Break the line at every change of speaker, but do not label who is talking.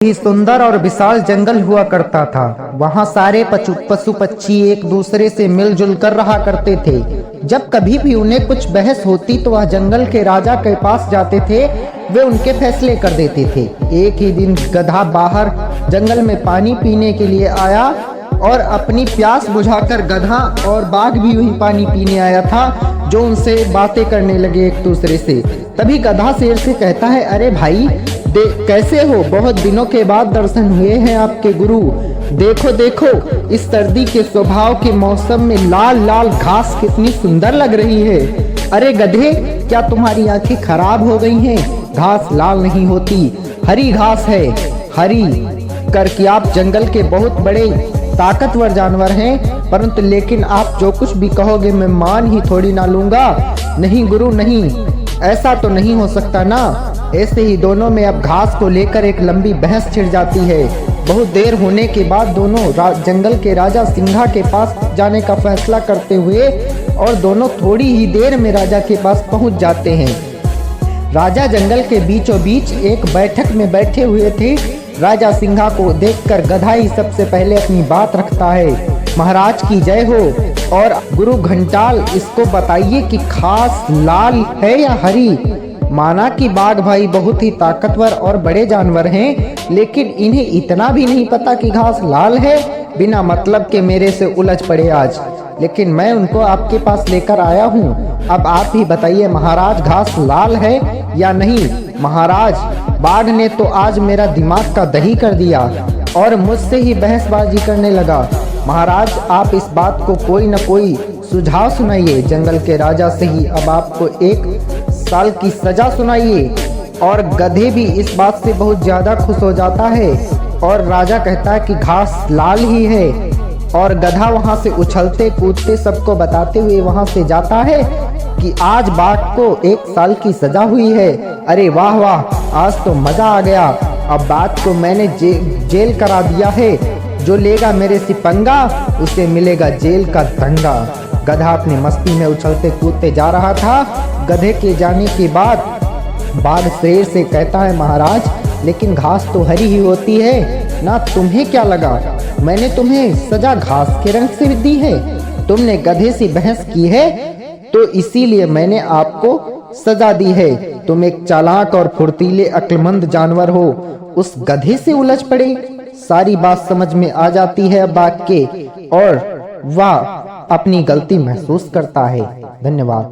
ही सुंदर और विशाल जंगल हुआ करता था। वहाँ सारे पशु पक्षी एक दूसरे से मिलजुल कर रहा करते थे। जब कभी भी उन्हें कुछ बहस होती तो वह जंगल के राजा के पास जाते थे। वे उनके फैसले कर देते थे। एक ही दिन गधा बाहर जंगल में पानी पीने के लिए आया और अपनी प्यास बुझाकर गधा और बाघ भी वही पानी पीने आया था, जो उनसे बातें करने लगे एक दूसरे से। तभी गधा शेर से कहता है, अरे भाई कैसे हो? बहुत दिनों के बाद दर्शन हुए हैं आपके गुरु। देखो देखो, इस सर्दी के स्वभाव के मौसम में लाल लाल घास कितनी सुंदर लग रही है। अरे गधे, क्या तुम्हारी आंखें खराब हो गई हैं? घास लाल नहीं होती, हरी घास है। हरी करके आप जंगल के बहुत बड़े ताकतवर जानवर हैं, परंतु लेकिन आप जो कुछ भी कहोगे मैं मान ही थोड़ी ना लूंगा। नहीं गुरु नहीं, ऐसा तो नहीं हो सकता ना। ऐसे ही दोनों में अब घास को लेकर एक लंबी बहस छिड़ जाती है। बहुत देर होने के बाद दोनों जंगल के राजा सिंघा के पास जाने का फैसला करते हुए और दोनों थोड़ी ही देर में राजा के पास पहुंच जाते हैं। राजा जंगल के बीचों बीच एक बैठक में बैठे हुए थे। राजा सिंघा को देखकर गधा ही सबसे पहले अपनी बात रखता है। महाराज की जय हो। और गुरु घंटाल, इसको बताइए कि घास लाल है या हरी? माना कि बाघ भाई बहुत ही ताकतवर और बड़े जानवर हैं, लेकिन इन्हें इतना भी नहीं पता कि घास लाल है। बिना मतलब के मेरे से उलझ पड़े आज, लेकिन मैं उनको आपके पास लेकर आया हूँ। अब आप ही बताइए महाराज, घास लाल है या नहीं? महाराज, बाघ ने तो आज मेरा दिमाग का दही कर दिया और मुझसे ही बहसबाजी करने लगा। महाराज, आप इस बात को कोई न कोई सुझाव सुनाइए। जंगल के राजा से ही अब आपको 1 साल की सजा सुनाइए। और गधे भी इस बात से बहुत ज्यादा खुश हो जाता है और राजा कहता है कि घास लाल ही है। और गधा वहां से उछलते कूदते सबको बताते हुए वहां से जाता है कि आज बाघ को 1 साल की सजा हुई है। अरे वाह वाह, आज तो मजा आ गया। अब बात को मैंने जेल करा दिया है। जो लेगा मेरे से पंगा उसे मिलेगा जेल का दंगा। गधा अपनी मस्ती में उछलते कूदते जा रहा था। गधे के जाने के बाद बाघ शेर से कहता है, महाराज लेकिन घास तो हरी ही होती है ना, तुम्हें क्या लगा? मैंने तुम्हें सजा घास के रंग से दी है। तुमने गधे से बहस की है तो इसीलिए मैंने आपको सजा दी है। तुम एक चालाक और फुर्तीले अक्लमंद जानवर हो, उस गधे से उलझ पड़े। सारी बात समझ में आ जाती है बाघ के और वह अपनी गलती महसूस करता है। धन्यवाद।